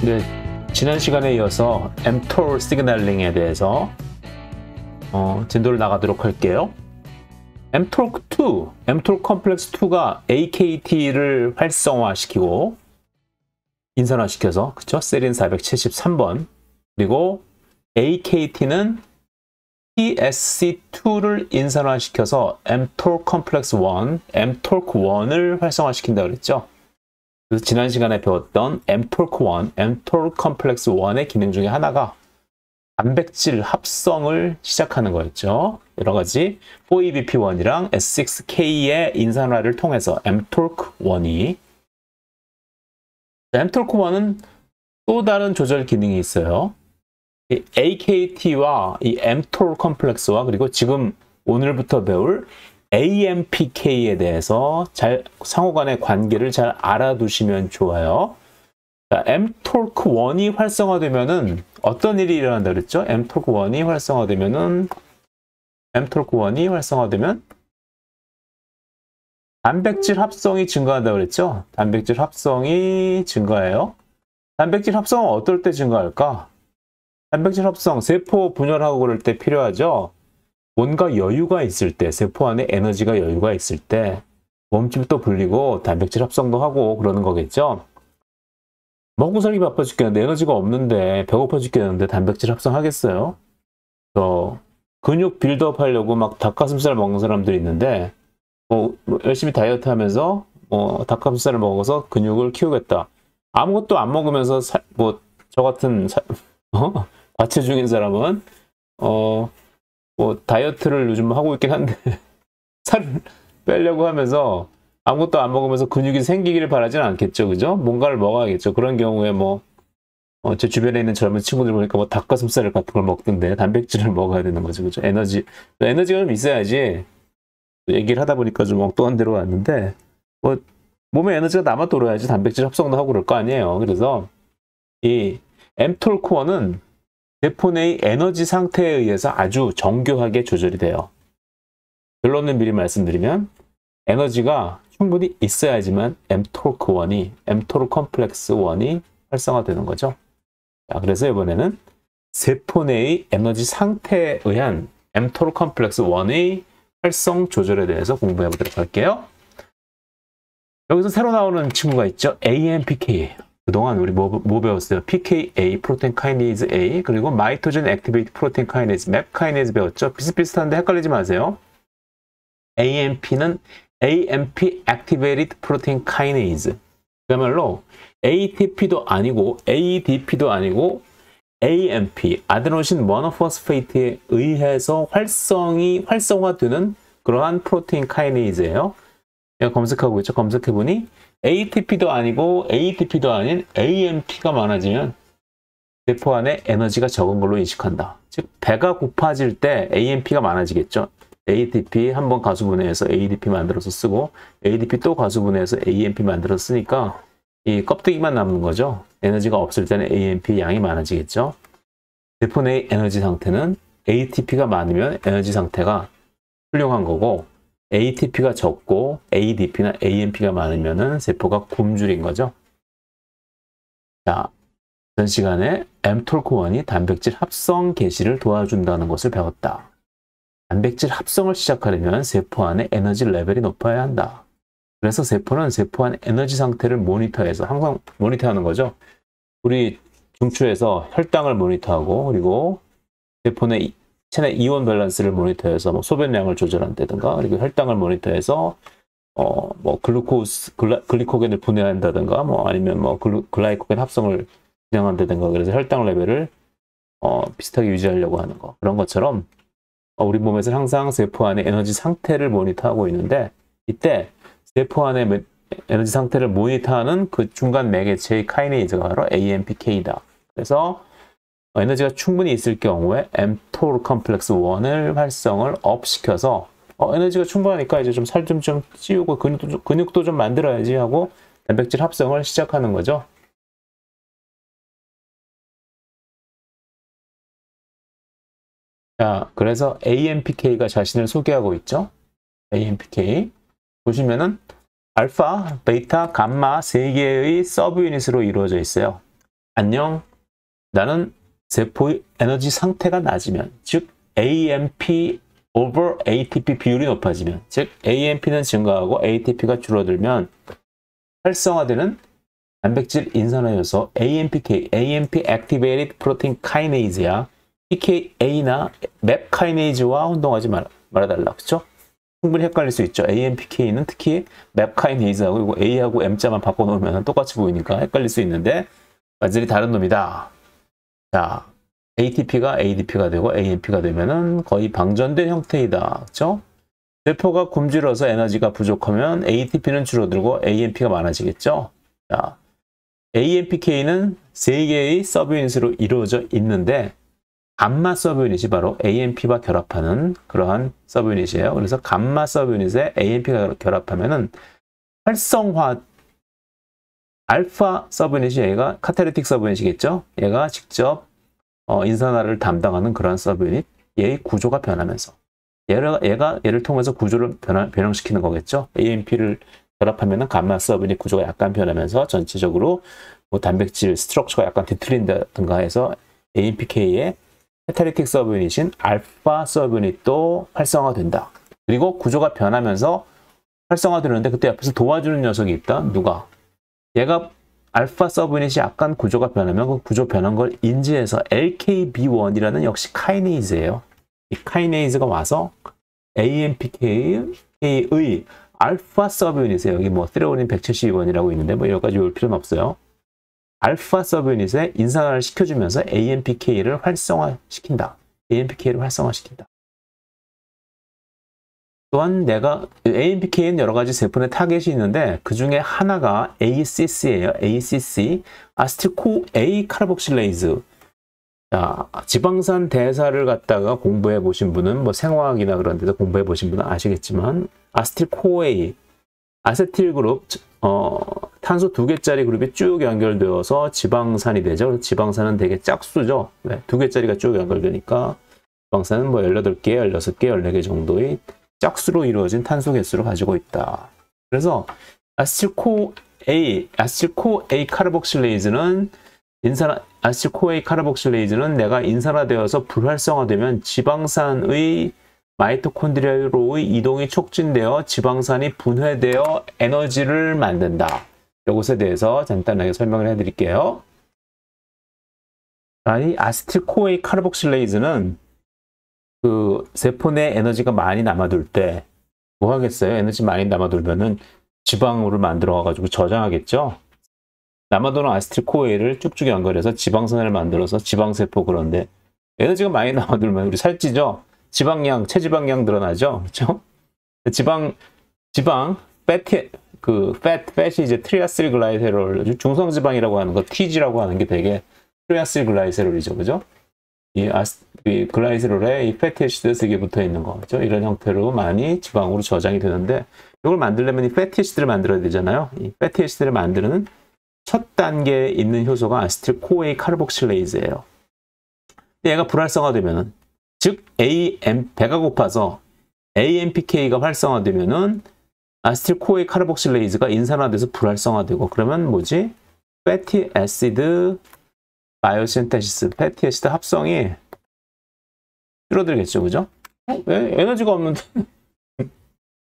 네, 지난 시간에 이어서 mTOR 시그널링에 대해서 진도를 나가도록 할게요. mTOR2, mTOR 컴플렉스 2가 AKT를 활성화시키고 인산화시켜서, 그쵸? 세린 473번. 그리고 AKT는 TSC2를 인산화시켜서 mTOR 컴플렉스 1, mTORC1을 활성화시킨다고 그랬죠. 그래서 지난 시간에 배웠던 mTORC1, mTOR 컴플렉스 1의 기능 중에 하나가 단백질 합성을 시작하는 거였죠. 여러 가지 4EBP1이랑 S6K의 인산화를 통해서 mTORC1이, mTORC1은 또 다른 조절 기능이 있어요. 이 AKT와 이 mTOR 컴플렉스와 그리고 지금 오늘부터 배울 AMPK에 대해서 잘 상호간의 관계를 잘 알아두시면 좋아요. 자, mTORC1이 활성화되면은 어떤 일이 일어난다 그랬죠? mTORC1이 활성화되면 단백질 합성이 증가한다 그랬죠? 단백질 합성이 증가해요. 단백질 합성은 어떨 때 증가할까? 단백질 합성, 세포 분열하고 그럴 때 필요하죠? 뭔가 여유가 있을 때, 세포 안에 에너지가 여유가 있을 때 몸집도 불리고 단백질 합성도 하고 그러는 거겠죠? 먹고 살기 바빠 죽겠는데 에너지가 없는데 배고파 죽겠는데 단백질 합성하겠어요? 근육 빌드업 하려고 막 닭가슴살 먹는 사람들이 있는데 뭐 열심히 다이어트 하면서 닭가슴살을 먹어서 근육을 키우겠다. 아무것도 안 먹으면서 저 같은 과체중인 사람은 다이어트를 요즘 하고 있긴 한데 살을 빼려고 하면서 아무것도 안 먹으면서 근육이 생기기를 바라지는 않겠죠, 그죠? 뭔가를 먹어야겠죠. 그런 경우에 제 주변에 있는 젊은 친구들 보니까 닭가슴살 같은 걸 먹던데 단백질을 먹어야 되는 거죠, 그죠? 에너지가 좀 있어야지. 얘기를 하다 보니까 좀 엉뚱한 데로 왔는데 몸에 에너지가 남아 돌아야지 단백질 합성도 하고 그럴 거 아니에요. 그래서 이 mTORC1은 세포 내의 에너지 상태에 의해서 아주 정교하게 조절이 돼요. 결론을 미리 말씀드리면 에너지가 충분히 있어야지만 mTORC 컴플렉스 1이 활성화되는 거죠. 자, 그래서 이번에는 세포 내의 에너지 상태에 의한 mTOR 컴플렉스 1의 활성 조절에 대해서 공부해 보도록 할게요. 여기서 새로 나오는 친구가 있죠. AMPK. 그동안 우리 뭐 배웠어요? PKA, 프로테인 카이네이즈 A, 그리고 마이토젠 액티베이트 프로테인 카이네이즈, 맵 카이네이즈 배웠죠? 비슷비슷한데 헷갈리지 마세요. AMP는 AMP 액티베이트 프로테인 카이네이즈. 그야말로 ATP도 아니고 ADP도 아니고 AMP, 아데노신 모노포스페이트에 의해서 활성화되는 그러한 프로테인 카이네이즈예요. 제가 검색하고 있죠. 검색해보니 ATP도 아니고 ADP도 아닌 AMP가 많아지면 세포 안에 에너지가 적은 걸로 인식한다. 즉 배가 고파질 때 AMP가 많아지겠죠. ATP 한번 가수분해해서 ADP 만들어서 쓰고 ADP 또 가수분해해서 AMP 만들어서 쓰니까 이 껍데기만 남는 거죠. 에너지가 없을 때는 AMP 양이 많아지겠죠. 세포 내의 에너지 상태는 ATP가 많으면 에너지 상태가 훌륭한 거고 ATP가 적고 ADP나 AMP가 많으면 세포가 굶주린 거죠. 자, 전 시간에 mTORC1이 단백질 합성 개시를 도와준다는 것을 배웠다. 단백질 합성을 시작하려면 세포 안에 에너지 레벨이 높아야 한다. 그래서 세포는 세포 안 에너지 상태를 모니터해서 항상 모니터하는 거죠. 우리 중추에서 혈당을 모니터하고 그리고 세포 내 체내 이온 밸런스를 모니터해서 소변량을 조절한다든가 그리고 혈당을 모니터해서 글리코겐을 분해한다든가 아니면 글라이코겐 합성을 진행한다든가 그래서 혈당 레벨을 비슷하게 유지하려고 하는 거. 그런 것처럼 우리 몸에서는 항상 세포 안의 에너지 상태를 모니터하고 있는데 이때 세포 안의 에너지 상태를 모니터하는 그 중간 매개체의 카이네이즈가 바로 AMPK다. 그래서 에너지가 충분히 있을 경우에 mTOR 컴플렉스 1을 활성을 업시켜서 에너지가 충분하니까 이제 좀 살 좀 찌우고 근육도 좀 만들어야지 하고 단백질 합성을 시작하는 거죠. 자, 그래서 AMPK가 자신을 소개하고 있죠. AMPK 보시면은 알파, 베타, 감마 3개의 서브 유닛으로 이루어져 있어요. 안녕. 나는 세포의 에너지 상태가 낮으면, 즉 AMP over ATP 비율이 높아지면, 즉 AMP는 증가하고 ATP가 줄어들면 활성화되는 단백질 인산화 요소 AMPK, AMP Activated Protein Kinase야. PKA나 MAP 카이네이즈와 혼동하지 말아달라. 그쵸? 충분히 헷갈릴 수 있죠. AMPK는 특히 MAP 카이네이즈하고 이거 A하고 M자만 바꿔놓으면 똑같이 보이니까 헷갈릴 수 있는데 완전히 다른 놈이다. 자, ATP가 ADP가 되고 AMP가 되면은 거의 방전된 형태이다. 그쵸? 세포가 굶주려서 에너지가 부족하면 ATP는 줄어들고 AMP가 많아지겠죠? 자, AMPK는 3개의 서브유닛으로 이루어져 있는데 감마 서브유닛이 바로 AMP와 결합하는 그러한 서브유닛이에요. 그래서 감마 서브유닛에 AMP가 결합하면은 활성화 알파 서브유닛이 얘가 카탈리틱 서브유닛이겠죠? 얘가 직접 인산화를 담당하는 그러한 서브유닛. 얘의 구조가 변하면서 얘를 통해서 구조를 변형시키는 거겠죠? AMP를 결합하면은 감마 서브유닛 구조가 약간 변하면서 전체적으로 뭐 단백질 스트럭처가 약간 뒤틀린다든가 해서 AMPK의 카탈리틱 서브유닛인 알파 서브유닛도 활성화된다. 그리고 구조가 변하면서 활성화되는데 그때 옆에서 도와주는 녀석이 있다. 누가? 얘가 알파 서브유닛이 약간 구조가 변하면 그 구조 변한 걸 인지해서 LKB1이라는 역시 카이네이즈예요. 이 카이네이즈가 와서 AMPK의 알파 서브유닛에 여기 뭐 트레오닌 172번이라고 있는데 뭐 여기까지 올 필요는 없어요. 알파 서브유닛에 인산화를 시켜주면서 AMPK를 활성화시킨다. AMPK를 활성화시킨다. 또한 AMPK는 여러 가지 세포 내 타겟이 있는데 그 중에 하나가 ACC예요. ACC, 아세틸코A 카르복실레이즈. 자, 지방산 대사를 갖다가 공부해 보신 분은 뭐 생화학이나 그런 데서 공부해 보신 분은 아시겠지만 아세틸코A, 아세틸 그룹, 탄소 2개짜리 그룹이 쭉 연결되어서 지방산이 되죠. 그래서 지방산은 되게 짝수죠. 네, 2개짜리가 쭉 연결되니까 지방산은 뭐 18개, 16개, 14개 정도의 짝수로 이루어진 탄소 개수를 가지고 있다. 그래서 아세틸코A 카르복실레이즈는 아세틸코A 카르복실레이즈는 내가 인산화되어서 불활성화되면 지방산의 마이토콘드리아로의 이동이 촉진되어 지방산이 분해되어 에너지를 만든다. 이것에 대해서 간단하게 설명을 해드릴게요. 이 아세틸코A 카르복실레이즈는 그 세포 내 에너지가 많이 남아돌 때 뭐 하겠어요? 에너지 많이 남아돌면은 지방으로 만들어 가지고 저장하겠죠? 남아도는 아세틸코A를 쭉쭉 연결해서 지방산을 만들어서 지방세포. 그런데 에너지가 많이 남아돌면 우리 살찌죠? 지방량, 체지방량 늘어나죠? 그렇죠? 팻이 이제 트리아실글라이세롤, 중성지방이라고 하는 거, TG라고 하는 게 되게 트리아실글라이세롤이죠. 그죠? 이 글라이세롤에 이 패티애시드 3개 붙어 있는 거, 그죠? 이런 형태로 많이 지방으로 저장이 되는데, 이걸 만들려면 이 패티애시드를 만들어야 되잖아요. 이 패티애시드를 만드는 첫 단계에 있는 효소가 아세틸코A 카르복실레이즈예요. 얘가 불활성화되면은, 즉 배가 고파서 AMPK가 활성화되면은 아세틸코A 카르복실레이즈가 인산화돼서 불활성화되고, 그러면 뭐지? 패티 애시드 바이오신테시스, 패티 애시드 합성이 줄어들겠죠, 그죠? 왜 에너지가 없는데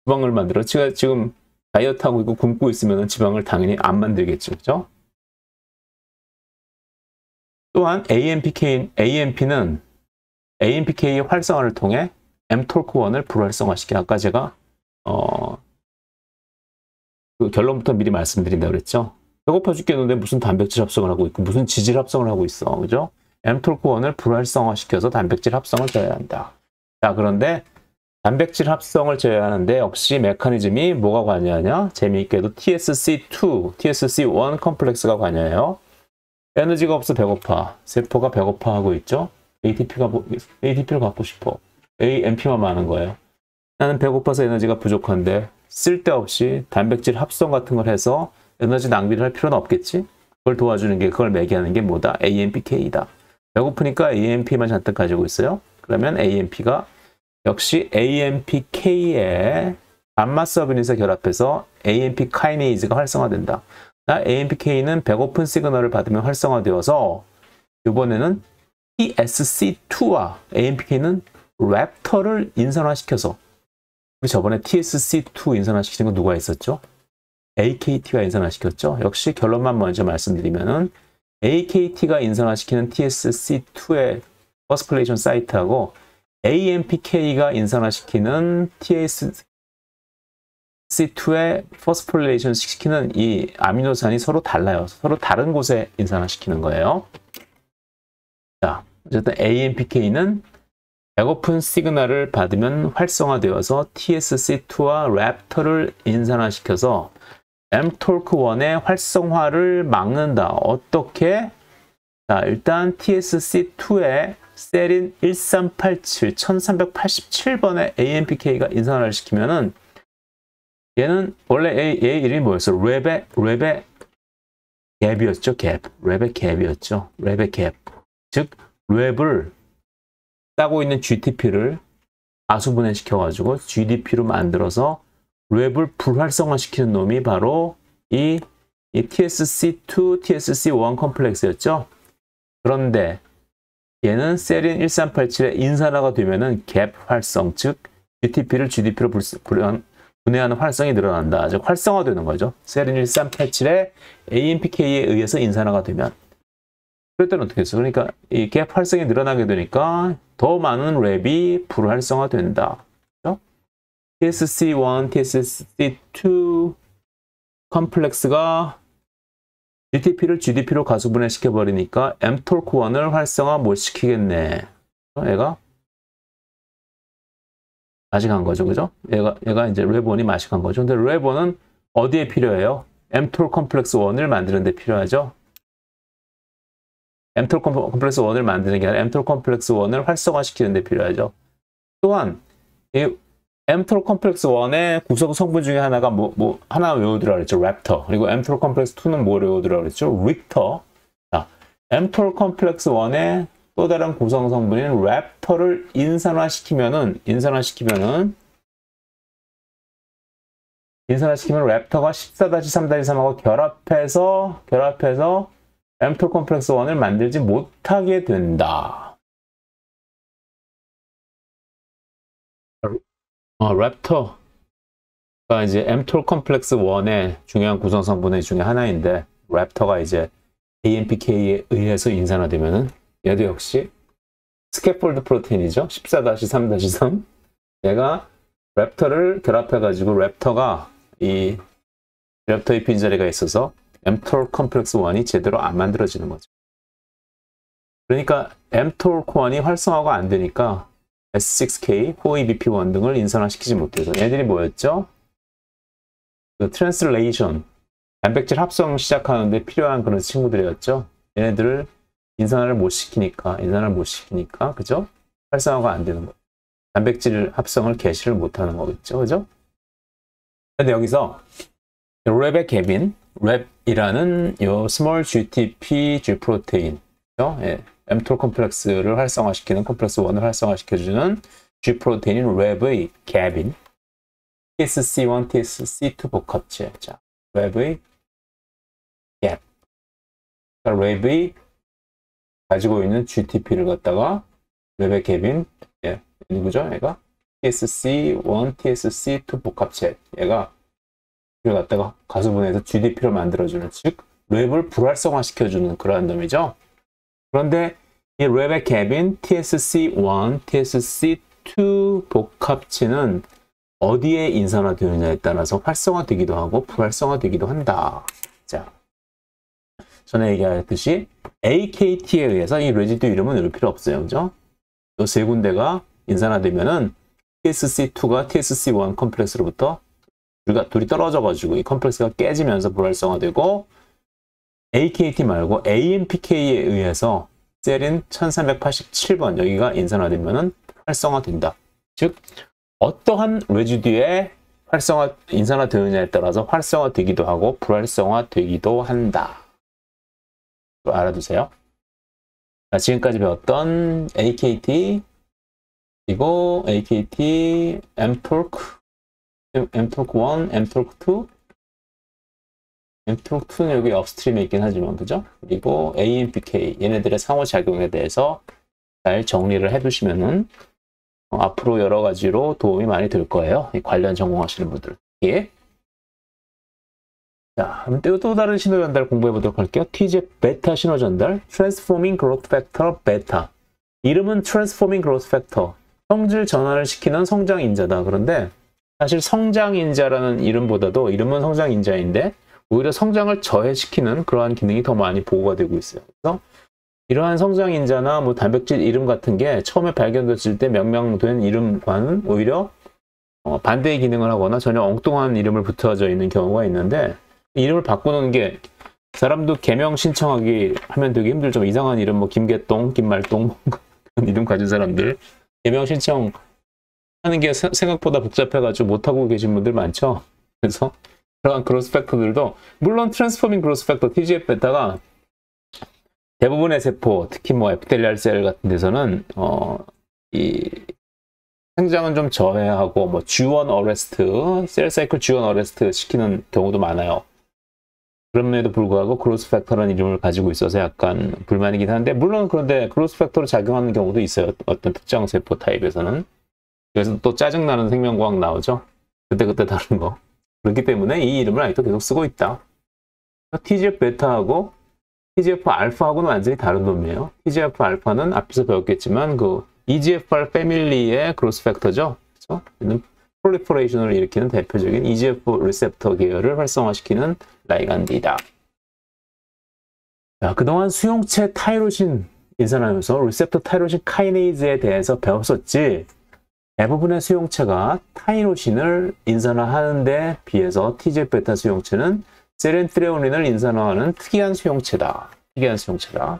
지방을 만들어? 제가 지금 다이어트하고 있고 굶고 있으면 지방을 당연히 안 만들겠죠, 그죠? 또한 AMP는 AMPK의 활성화를 통해 mTORC1을 불활성화시켜. 아까 제가 그 결론부터 미리 말씀드린다 그랬죠. 배고파 죽겠는데 무슨 단백질 합성을 하고 있고 무슨 지질 합성을 하고 있어, 그죠? mTORC1을 불활성화시켜서 단백질 합성을 제어한다. 자, 그런데 단백질 합성을 제어하는데 역시 메커니즘이 뭐가 관여하냐? 재미있게도 TSC1 컴플렉스가 관여해요. 에너지가 없어 배고파. 세포가 배고파하고 있죠. ATP를 갖고 싶어. AMP만 많은 거예요. 나는 배고파서 에너지가 부족한데 쓸데없이 단백질 합성 같은 걸 해서 에너지 낭비를 할 필요는 없겠지? 그걸 도와주는 게, 그걸 매개하는 게 뭐다? AMPK다. 배고프니까 AMP만 잔뜩 가지고 있어요. 그러면 AMP가 역시 AMPK에 감마 서브유닛에 결합해서 AMP 카이네이즈가 활성화된다. AMPK는 백오픈 시그널을 받으면 활성화되어서 이번에는 TSC2와 AMPK는 랩터를 인산화시켜서 우리 저번에 TSC2 인산화시키는 건 누가 있었죠? AKT가 인산화시켰죠? 역시 결론만 먼저 말씀드리면은 AKT가 인산화시키는 TSC2의 퍼스플레이션 사이트하고 AMPK가 인산화시키는 TSC2의 퍼스플레이션 시키는 이 아미노산이 서로 달라요. 서로 다른 곳에 인산화시키는 거예요. 자, 어쨌든 AMPK는 백오픈 시그널을 받으면 활성화되어서 TSC2와 랩터를 인산화시켜서 mTORC1의 활성화를 막는다. 어떻게? 자, 일단 TSC2에 세린 1387, 1387번의 AMPK가 인산화를 시키면은 얘는 원래 얘 이름이 뭐였어? 랩의 갭이었죠. 랩의 갭이었죠. 랩의 갭. 즉 랩을 따고 있는 GTP를 가수분해 시켜가지고 GDP로 만들어서 랩을 불활성화시키는 놈이 바로 이 TSC2, TSC1 컴플렉스였죠. 그런데 얘는 세린 1387에 인산화가 되면은 갭 활성, 즉 GTP를 GDP로 분해하는 활성이 늘어난다. 즉 활성화되는 거죠. 세린 1387에 AMPK에 의해서 인산화가 되면. 그럴 때는 어떻게 했어? 그러니까 이 갭 활성이 늘어나게 되니까 더 많은 랩이 불활성화된다. 그렇죠? TSC1, TSC2 컴플렉스가 GTP를 GDP로 가수분해 시켜버리니까 mTORC1을 활성화 못 시키겠네. 얘가 마식한 거죠, 그죠? 얘가 이제 랩1이 마식한 거죠. 근데 랩1은 어디에 필요해요? mTOR 컴플렉스 1을 만드는 데 필요하죠. mTOR 컴플렉스 1을 만드는 게 아니라 mTOR 컴플렉스 1을 활성화시키는 데 필요하죠. 또한 이 mTOR 컴플렉스 1의 구성 성분 중에 하나가 하나 외우더라 그랬죠. 랩터. 그리고 mTOR 컴플렉스 2는 뭘 외우더라 그랬죠? 릭터. 자, mTOR 컴플렉스 1의 또 다른 구성 성분인 랩터를 인산화시키면은 랩터가 14-3-3하고 결합해서 mTOR 컴플렉스 1을 만들지 못하게 된다. 랩터가 이제 mTOR 컴플렉스 1의 중요한 구성 성분의 중에 하나인데 랩터가 이제 AMPK에 의해서 인산화되면은 얘도 역시 스캐폴드 프로테인이죠. 14-3-3. 얘가 랩터를 결합해가지고 랩터의 빈자리가 있어서 mTOR 컴플렉스 1이 제대로 안 만들어지는 거죠. 그러니까 mTORC1이 활성화가 안 되니까 S6K, 4EBP1 등을 인산화시키지 못해서 얘들이 뭐였죠? 그 트랜슬레이션, 단백질 합성 시작하는데 필요한 그런 친구들이었죠. 얘네들을 인산화를 못 시키니까, 그죠? 활성화가 안 되는 거예요. 단백질 합성을 개시를 못 하는 거겠죠, 그죠? 근데 여기서 랩의 갭인 랩이라는 요 스몰 GTP G 프로테인, 그죠? 예, mTOR 컴플렉스를 활성화시키는 컴플렉스 1을 활성화시켜주는 G 프로테인인 랩의 갭인 TSC1, TSC2 복합체. 자, 랩의 갭. 랩의 가지고 있는 GTP를 갖다가 랩의 갭인 누구죠? 얘가 TSC1, TSC2 복합체. 얘가 이걸 갖다가 가수분해해서 GDP를 만들어주는, 즉 랩을 불활성화시켜주는 그러한 놈이죠. 그런데 이 랩의 갭인 TSC1, TSC2 복합체는 어디에 인산화되느냐에 따라서 활성화되기도 하고 불활성화되기도 한다. 자, 전에 얘기했듯이 AKT에 의해서 이 레지듀 이름은 넣을 필요 없어요. 그죠? 이 세 군데가 인산화되면은 TSC2가 TSC1 컴플렉스로부터 둘이 떨어져가지고 이 컴플렉스가 깨지면서 불활성화되고 AKT 말고 AMPK에 의해서 세린 1387번 여기가 인산화되면은 활성화된다. 즉 어떠한 레지듀에 인산화되느냐에 따라서 활성화되기도 하고 불활성화되기도 한다. 알아두세요. 자, 지금까지 배웠던 AKT 그리고 AKT, mTORC1, mTORC2 mTOR2는 여기 업스트림에 있긴 하지만, 그죠? 그리고 AMPK, 얘네들의 상호작용에 대해서 잘 정리를 해두시면은, 앞으로 여러 가지로 도움이 많이 될 거예요. 이 관련 전공하시는 분들. 예. 자, 그럼 또 다른 신호 전달 공부해 보도록 할게요. TGF 베타 신호 전달, Transforming Growth Factor 베타. 이름은 Transforming Growth Factor. 성질 전환을 시키는 성장 인자다. 그런데 사실 성장 인자라는 이름보다도 이름은 성장 인자인데 오히려 성장을 저해시키는 그러한 기능이 더 많이 보고가 되고 있어요. 그래서 이러한 성장 인자나 뭐 단백질 이름 같은 게 처음에 발견됐을 때 명명된 이름과는 오히려 반대의 기능을 하거나 전혀 엉뚱한 이름을 붙어져 있는 경우가 있는데 이름을 바꾸는 게 사람도 개명 신청하기 하면 되게 힘들죠. 이상한 이름 뭐 김개똥, 김말똥 그런 이름 가진 사람들 개명 신청 하는 게 생각보다 복잡해가지고 못하고 계신 분들 많죠. 그래서 그러한 그로스 팩터들도 물론 트랜스포밍 그로스 팩터 TGF 베타가 대부분의 세포, 특히 뭐 에피텔리알 셀 같은 데서는 이 생장은 좀 저해하고 뭐 G1 어레스트, 셀 사이클 G1 어레스트 시키는 경우도 많아요. 그럼에도 불구하고 그로스 팩터라는 이름을 가지고 있어서 약간 불만이긴 한데 물론 그런데 그로스 팩터로 작용하는 경우도 있어요. 어떤 특정 세포 타입에서는. 그래서 또 짜증나는 생명과학 나오죠. 그때 다른 거. 그렇기 때문에 이 이름을 아직도 계속 쓰고 있다. TGF 베타하고 TGF 알파하고는 완전히 다른 놈이에요. TGF 알파는 앞에서 배웠겠지만 그 EGFR 패밀리의 그로스 팩터죠. 그렇죠? 프롤리퍼레이션을 일으키는 대표적인 EGF 리셉터 계열을 활성화시키는 라이간디다. 자, 그동안 수용체 타이로신 인산화효소 리셉터 타이로신 카이네이즈에 대해서 배웠었지. 대부분의 수용체가 타이로신을 인산화하는 데 비해서 TGF-베타 수용체는 세렌트레오닌을 인산화하는 특이한 수용체다. 특이한 수용체다.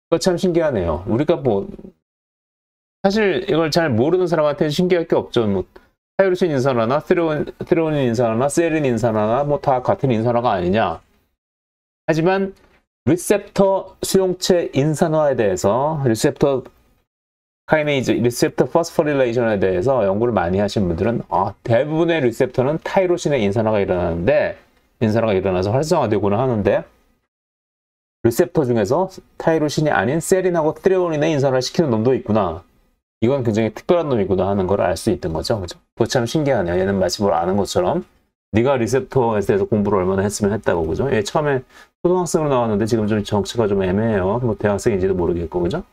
그거 참 신기하네요. 우리가 뭐 사실 이걸 잘 모르는 사람한테는 신기할 게 없죠. 뭐 타이로신 인산화나 트레오닌 인산화나 세린 인산화나 뭐 다 같은 인산화가 아니냐. 하지만 리셉터 수용체 인산화에 대해서 리셉터 카이네이즈, 리셉터 포스포릴레이션에 대해서 연구를 많이 하신 분들은 대부분의 리셉터는 타이로신의 인산화가 일어나서 활성화되고는 하는데 리셉터 중에서 타이로신이 아닌 세린하고 트레오닌의 인산화를 시키는 놈도 있구나. 이건 굉장히 특별한 놈이구나 하는 걸 알 수 있던 거죠. 그죠? 그거 참 신기하네요. 얘는 마치 뭘 아는 것처럼 네가 리셉터에 대해서 공부를 얼마나 했으면 했다고. 그죠? 얘 처음에 초등학생으로 나왔는데 지금 좀 정치가 좀 애매해요. 뭐 대학생인지도 모르겠고. 그죠?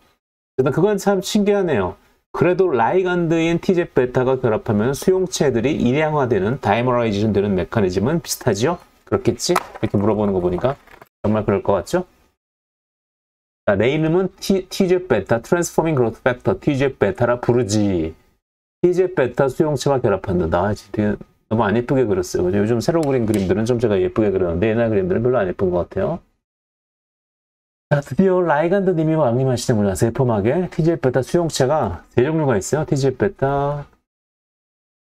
일단 그건 참 신기하네요. 그래도 라이간드인 TGF-베타가 결합하면 수용체들이 일양화되는, 다이머라이제이션 되는 메커니즘은 비슷하지요? 그렇겠지? 이렇게 물어보는 거 보니까 정말 그럴 것 같죠? 자, 내 이름은 TGF-베타, Transforming Growth Factor, TGF-베타라 부르지. TGF-베타 수용체와 결합한다. 되게 너무 안 예쁘게 그렸어요. 요즘 새로 그린 그림들은 좀 제가 예쁘게 그렸는데 옛날 그림들은 별로 안 예쁜 것 같아요. 자, 드디어 라이간드님이 왕림하시는구나. 세포막에 TGF-베타 수용체가 세 종류가 있어요. TGF-베타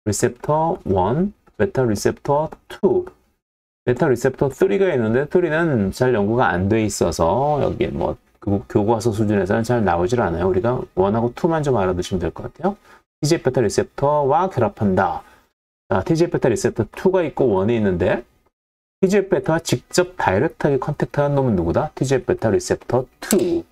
리셉터 1, 베타 리셉터 2, 베타 리셉터 3가 있는데 3는 잘 연구가 안 돼 있어서 여기 뭐 교과서 수준에서는 잘 나오질 않아요. 우리가 1하고 2만 좀 알아두시면 될 것 같아요. TGF-베타 리셉터와 결합한다. 자, TGF-베타 리셉터 2가 있고 1이 있는데 TGF-베타와 직접 다이렉트하게 컨택트하는 놈은 누구다? TGF-베타 리셉터 2.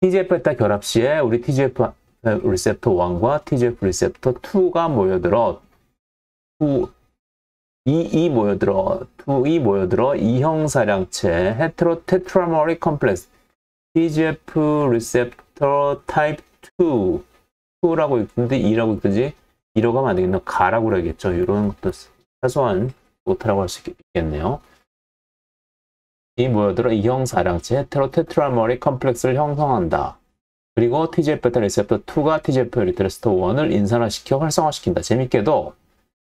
TGF-베타 결합 시에 우리 TGF 리셉터 1과 TGF 리셉터 2가 모여들어 2이 모여들어 이형사량체 헤테로 테트라머릭 컴플렉스 TGF 리셉터 타입 2라고 읽는데 2라고 읽든지 2라고 하면 안 되겠나? 가라고 그래야겠죠. 이런 것도 사소한 오타라고 할 수 있겠네요. 이 모여들어 이형사량체 헤테로 테트라머릭 컴플렉스를 형성한다. 그리고 TGF-베타 리셉터 2가 TGF 리셉터 1을 인산화시켜 활성화시킨다. 재밌게도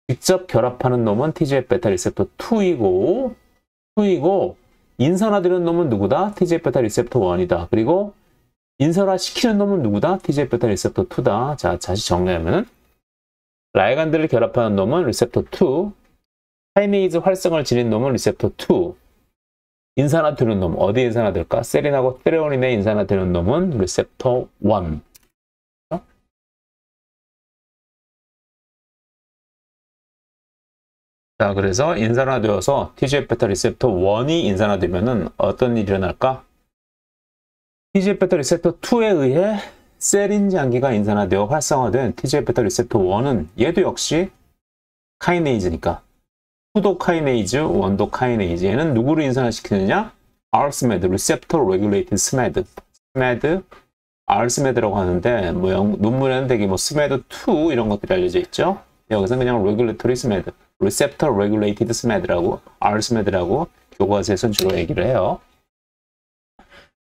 직접 결합하는 놈은 TGF-베타 리셉터 2이고 인산화되는 놈은 누구다? TGF-베타 리셉터 1이다. 그리고 인산화시키는 놈은 누구다? TGF-베타 리셉터 2다. 자, 다시 정리하면 라이간드를 결합하는 놈은 리셉터 2, 카이네이즈 활성을 지닌 놈은 리셉터 2, 인산화되는 놈, 어디에 인산화될까? 세린하고 트레오닌에 인산화되는 놈은 리셉터 1. 자, 그래서 인산화되어서 TGF-β 리셉터 1이 인산화되면은 어떤 일이 일어날까? TGF-β 리셉터 2에 의해 세린 장기가 인산화되어 활성화된 TGF-β 리셉터 1은 얘도 역시 카이네이즈니까 2도 카이네이즈, 1도 카이네이즈. 얘는 누구를 인산화시키느냐? RSMAD, Receptor Regulated SMAD. SMAD, RSMAD라고 하는데 뭐 논문에는 되게 뭐 SMAD2 이런 것들이 알려져 있죠. 여기서 그냥 Regulatory SMAD, Receptor Regulated SMAD라고 RSMAD라고 교과서에서 주로 얘기를 해요.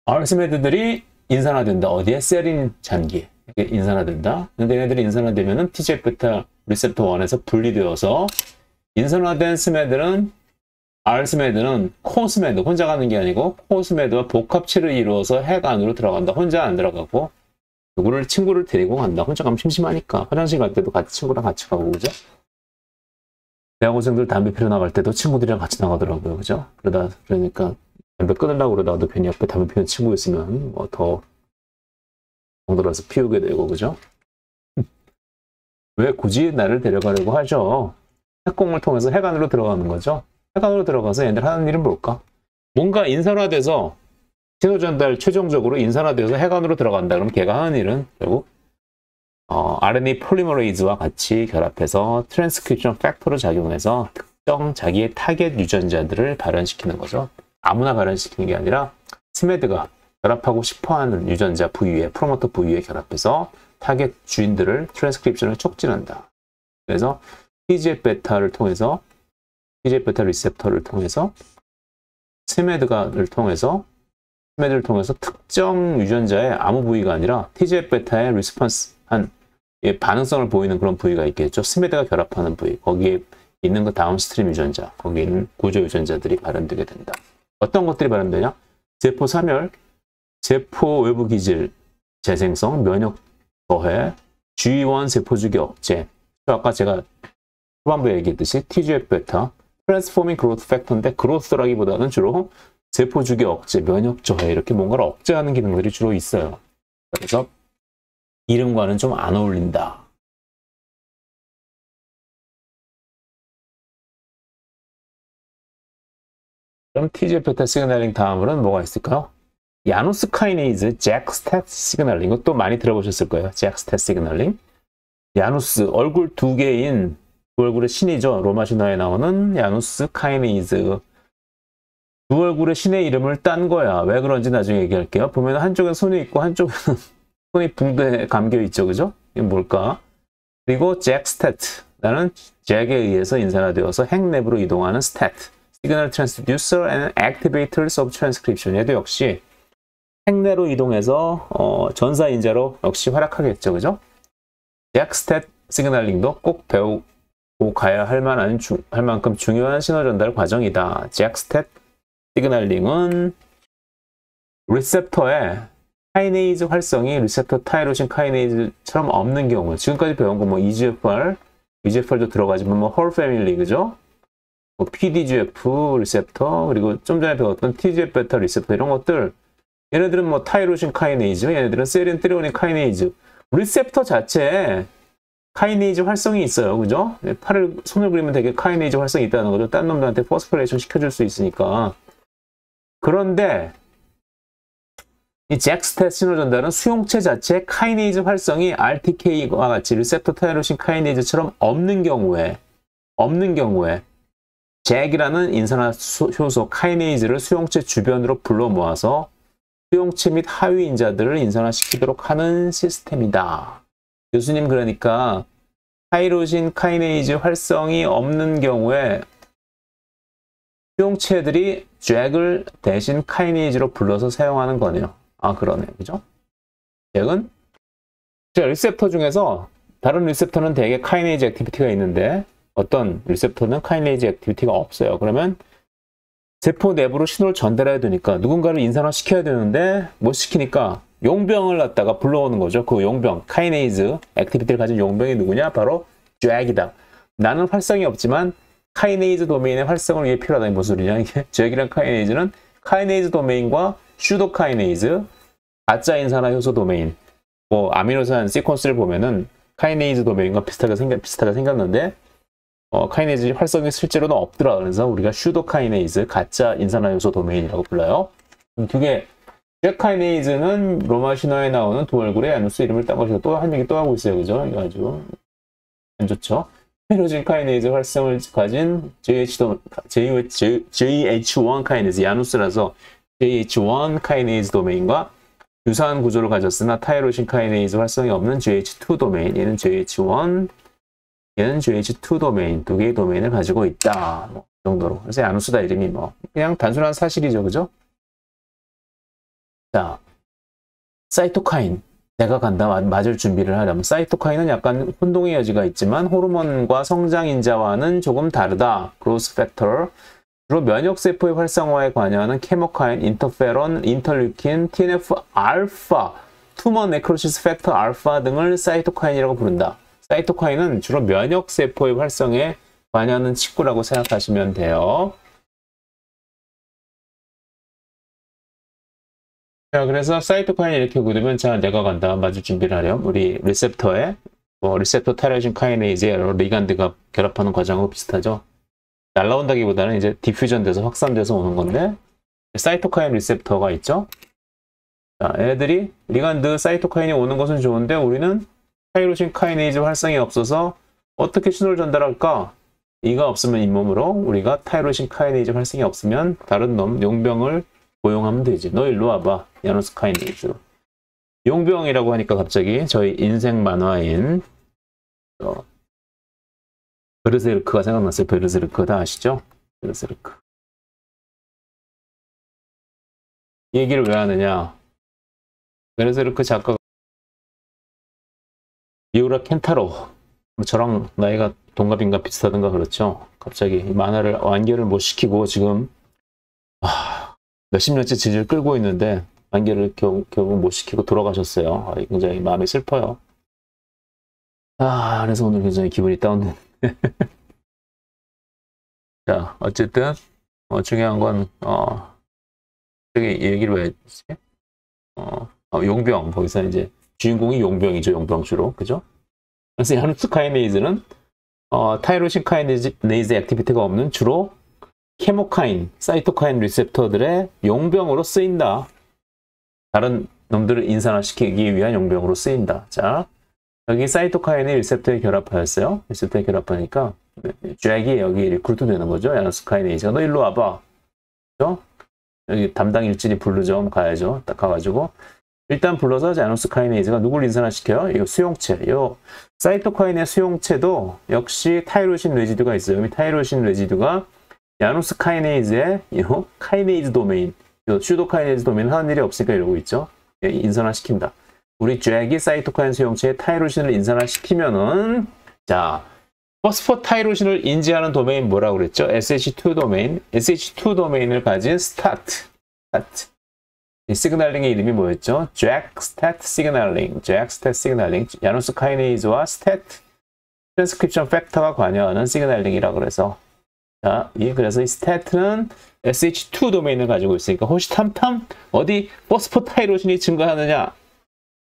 RSMAD들이 인산화된다. 어디에? 세린 잔기에 인산화된다. 근데 얘네들이 인산화되면은 TGF-β 리셉터 1에서 분리되어서 인산화된 스매드는 RSMAD는 코스매드, 혼자 가는 게 아니고 코스매드와 복합체를 이루어서 핵 안으로 들어간다. 혼자 안 들어가고 친구를 데리고 간다. 혼자 가면 심심하니까 화장실 갈 때도 같이 친구랑 같이 가고 그죠? 대학원생들 담배 피러 나갈 때도 친구들이랑 같이 나가더라고요. 그죠? 그러니까 담배 끊으려고 그러다가도 괜히 옆에 담배 피우는 친구 있으면 뭐 더 덩들어서 피우게 되고 그죠? 왜 굳이 나를 데려가려고 하죠? 핵공을 통해서 핵 안으로 들어가는 거죠. 핵 안으로 들어가서 얘들 하는 일은 뭘까? 뭔가 인산화돼서 신호 전달 최종적으로 인산화돼서 핵 안으로 들어간다. 그럼 걔가 하는 일은 결국 RNA 폴리머레이즈와 같이 결합해서 트랜스크립션 팩터로 작용해서 특정 자기의 타겟 유전자들을 발현시키는 거죠. 아무나 발현시키는 게 아니라 스매드가 결합하고 싶어하는 유전자 부위에 프로모터 부위에 결합해서 타겟 주인들을 트랜스크립션을 촉진한다. 그래서 TGF-β를 통해서 TGF-β 리셉터를 통해서 스매드를 통해서 특정 유전자의 아무 부위가 아니라 TGF-β의 리스폰스한 반응성을 보이는 그런 부위가 있겠죠. 스매드가 결합하는 부위, 거기에 있는 그 다운스트림 유전자, 거기에 있는 구조 유전자들이 발현되게 된다. 어떤 것들이 발현되냐? 세포 사멸, 세포 외부 기질 재생성, 면역 저해, G1 세포주기 억제. 아까 제가 후반부에 얘기했듯이 TGF-β, Transforming Growth Factor인데 그로스라기보다는 주로 세포주기 억제, 면역 저해 이렇게 뭔가를 억제하는 기능들이 주로 있어요. 그래서 이름과는 좀 안 어울린다. 그럼 TGF-β 시그널링 다음으로는 뭐가 있을까요? 야누스 카이네이즈, 잭스텟 시그널링. 이것도 많이 들어보셨을 거예요. 잭스텟 시그널링. 야누스, 얼굴 두 개인 두 얼굴의 신이죠. 로마 신화에 나오는 야누스 카이네이즈. 두 얼굴의 신의 이름을 딴 거야. 왜 그런지 나중에 얘기할게요. 보면 한쪽엔 손이 있고 한쪽은 손이 붕대에 감겨 있죠. 그죠? 이게 뭘까? 그리고 잭스텟. 나는 잭에 의해서 인산화되어서 핵 내부로 이동하는 스텟. 시그널 트랜스듀서 and activators of transcription. 얘도 역시 핵내로 이동해서 전사인자로 역시 활약하겠죠. 그죠? 잭스텟 시그널링도 꼭 배우고 가야 할 만큼 중요한 신호 전달 과정이다. 잭스텟 시그널링은 리셉터의 카이네이즈 활성이 리셉터 타이로신 카이네이즈처럼 없는 경우, 지금까지 배운 거 뭐 EGFR도 들어가지만 뭐 홀 패밀리 그죠? 뭐 PDGF 리셉터, 그리고 좀 전에 배웠던 TGF-β 리셉터 이런 것들, 얘네들은 뭐 타이로신 카이네이즈, 얘네들은 세린 트리오닌 카이네이즈, 리셉터 자체에 카이네이즈 활성이 있어요. 그죠? 손을 그리면 되게 카이네이즈 활성이 있다는 거죠. 딴 놈들한테 포스포레이션 시켜줄 수 있으니까. 그런데 이 잭스텟 신호 전달은 수용체 자체에 카이네이즈 활성이 RTK와 같이 리셉터 타이로신 카이네이즈처럼 없는 경우에 잭이라는 인산화 효소 카이네이즈를 수용체 주변으로 불러 모아서 수용체 및 하위 인자들을 인산화시키도록 하는 시스템이다. 교수님, 그러니까 타이로신 카이네이즈 활성이 없는 경우에 수용체들이 잭을 대신 카이네이즈로 불러서 사용하는 거네요. 아, 그러네. 그죠? 잭은 리셉터 중에서 다른 리셉터는 대개 카이네이즈 액티비티가 있는데 어떤 리셉터는 카이네이즈 액티비티가 없어요. 그러면 세포 내부로 신호를 전달해야 되니까 누군가를 인산화시켜야 되는데 못 시키니까 용병을 갖다가 불러오는 거죠. 그 용병, 카이네이즈 액티비티를 가진 용병이 누구냐? 바로 잭이다. 나는 활성이 없지만 카이네이즈 도메인의 활성을 위해 필요하다는 무슨 소리냐? 이게 잭이랑 카이네이즈는 카이네이즈 도메인과 슈도 카이네이즈, 가짜 인산화 효소 도메인, 뭐 아미노산 시퀀스를 보면은 카이네이즈 도메인과 비슷하게 생겼는데 카이네이즈 활성이 실제로는 없더라. 그래서 우리가 슈도 카이네이즈, 가짜 인산화 요소 도메인이라고 불러요. 두 개, 잭 카이네이즈는 로마 신화에 나오는 두 얼굴의 야누스 이름을 따가지고 또 한 얘기 또 하고 있어요. 그죠? 이거 아주 안 좋죠. 타이로신 카이네이즈 활성을 가진 JH1 카이네이즈, 야누스라서 JH1 카이네이즈 도메인과 유사한 구조를 가졌으나 타이로신 카이네이즈 활성이 없는 JH2 도메인, 얘는 JH1, 얘는 JH2 도메인, 두 개의 도메인을 가지고 있다. 뭐, 그 정도로. 그래서 야누스다 이름이 뭐 그냥 단순한 사실이죠, 그죠? 자, 사이토카인. 내가 간다, 맞을 준비를 하려면 사이토카인은 약간 혼동의 여지가 있지만 호르몬과 성장인자와는 조금 다르다. 그로스 팩터. 주로 면역세포의 활성화에 관여하는 케모카인, 인터페론, 인터루킨, TNF 알파, 투머 네크로시스 팩터 알파 등을 사이토카인이라고 부른다. 사이토카인은 주로 면역세포의 활성에 관여하는 직구라고 생각하시면 돼요. 자, 그래서 사이토카인 이렇게 굳으면 자, 내가 간다. 맞을 준비를 하렴. 우리 리셉터에 리셉터 타이로신 카이네이즈에 여러 리간드가 결합하는 과정하고 비슷하죠. 날라온다기보다는 이제 디퓨전 돼서 확산돼서 오는 건데 사이토카인 리셉터가 있죠. 자, 애들이 리간드 사이토카인이 오는 것은 좋은데 우리는 타이로신 카이네이즈 활성이 없어서 어떻게 신호를 전달할까? 이가 없으면 잇몸으로 우리가 타이로신 카이네이즈 활성이 없으면 다른 놈 용병을 고용하면 되지. 너 일로 와봐. 야누스 카이네이즈. 용병이라고 하니까 갑자기 저희 인생 만화인 베르세르크가 생각났어요. 베르세르크 다 아시죠? 베르세르크. 이 얘기를 왜 하느냐? 베르세르크 작가가 미우라 켄타로, 저랑 나이가 동갑인가 비슷하던가 그렇죠. 갑자기 이 만화를 완결을 못 시키고 지금 몇십 년째 질질 끌고 있는데 완결을 결국 못 시키고 돌아가셨어요. 굉장히 마음이 슬퍼요. 그래서 오늘 굉장히 기분이 다운된. 자, 어쨌든 중요한 건 저기 얘기를 왜 했지? 용병, 거기서 이제 주인공이 용병이죠. 용병주로, 그죠? 그래서 야누스 카이네이즈는 타이로신 카이네이즈 액티비티가 없는 주로 케모카인, 사이토카인 리셉터들의 용병으로 쓰인다. 다른 놈들을 인산화시키기 위한 용병으로 쓰인다. 자, 여기 사이토카인이 리셉터에 결합하였어요. 리셉터에 결합하니까 잭이 여기 리크루트 되는 거죠. 야누스 카이네이즈가 너 일로 와봐. 그죠? 여기 담당 일진이 부르죠. 가야죠. 딱 가가지고 일단 불러서 야누스 카이네이즈가 누굴 인산화시켜요? 이 수용체. 이 사이토카인의 수용체도 역시 타이로신 레지두가 있어요. 이 타이로신 레지두가 야누스 카이네이즈의 카이네이즈 도메인, 슈도 카이네이즈 도메인 하는 일이 없으니까 이러고 있죠. 인산화시킨다. 우리 잭이 사이토카인 수용체에 타이로신을 인산화시키면은 자, 포스포타이로신을 인지하는 도메인 뭐라고 그랬죠? SH2 도메인. SH2 도메인을 가진 스타트. 이 시그널링의 이름이 뭐였죠? 잭 스타트 시그널링. 잭 스타트 시그널링. 야누스 카이네이즈와 스타트 트랜스크립션 팩터가 관여하는 시그널링이라고 그래서 자, 그래서 이 스타트는 SH2 도메인을 가지고 있으니까 호시탐탐 어디 포스포타이로신이 증가하느냐,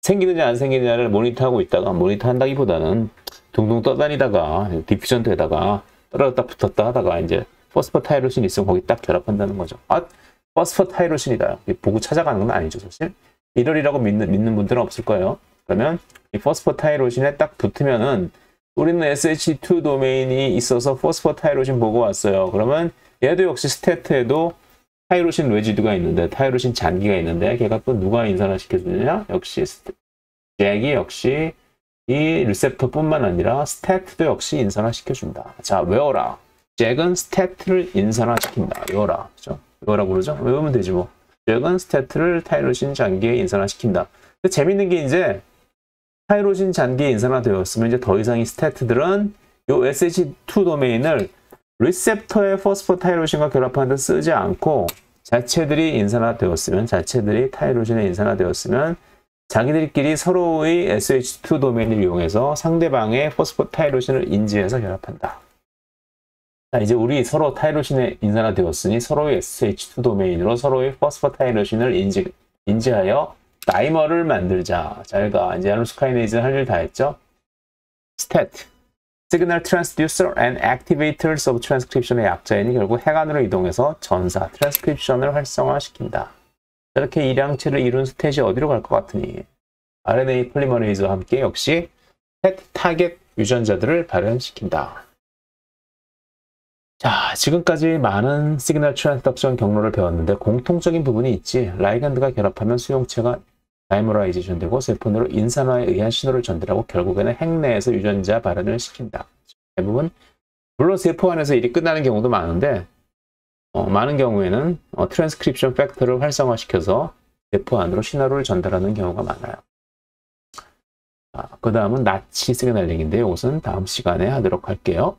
생기느냐 안 생기느냐를 모니터하고 있다가, 모니터한다기보다는 둥둥 떠다니다가 디퓨전 되다가 떨어졌다 붙었다 하다가 이제 포스포타이로신이 있으면 거기 딱 결합한다는 거죠. 포스포타이로신이다. 보고 찾아가는 건 아니죠, 사실. 이럴이라고 믿는 분들은 없을 거예요. 그러면 이 포스포타이로신에 딱 붙으면은 우리는 SH2 도메인이 있어서 포스포타이로신 보고 왔어요. 그러면 얘도 역시 스태트에도 타이로신 레지두가 있는데, 타이로신 잔기가 있는데 걔가 또 누가 인산화 시켜주느냐? 역시 잭이 역시 이 리셉터뿐만 아니라 스태트도 역시 인산화 시켜준다. 자, 외워라. 잭은 스태트를 인산화 시킨다. 외워라. 그죠? 외워라고 그러죠? 외우면 되지 뭐. 잭은 스태트를 타이로신 잔기에 인산화 시킨다. 근데 재밌는 게 이제 타이로신 잔기에 인산화되었으면 이제 더 이상 이 스태트들은 이 SH2 도메인을 리셉터의 포스포타이로신과 결합하는 데 쓰지 않고 자체들이 인산화되었으면, 자체들이 타이로신에 인산화되었으면 자기들끼리 서로의 SH2 도메인을 이용해서 상대방의 포스포타이로신을 인지해서 결합한다. 자, 이제 우리 서로 타이로신에 인산화되었으니 서로의 SH2 도메인으로 서로의 포스포타이로신을 인지하여 다이머를 만들자. 잘 가. 이제 야누스 카이네이즈는 할 일 다 했죠? 스태트. signal transducer and activators of transcription의 약자이니 결국 핵안으로 이동해서 전사, 트랜스크립션을 활성화시킨다. 이렇게 일양체를 이룬 스탯이 어디로 갈 것 같으니 RNA 폴리머레이즈와 함께 역시 타겟 유전자들을 발현시킨다. 자, 지금까지 많은 시그널 트랜스덕션 경로를 배웠는데 공통적인 부분이 있지. 라이간드가 결합하면 수용체가 다이머라이제이션 되고 세포 내로 인산화에 의한 신호를 전달하고 결국에는 핵 내에서 유전자 발현을 시킨다. 대부분 물론 세포 안에서 일이 끝나는 경우도 많은데 많은 경우에는 트랜스크립션 팩터를 활성화시켜서 세포 안으로 신호를 전달하는 경우가 많아요. 그 다음은 나치 시그널링인데 이것은 다음 시간에 하도록 할게요.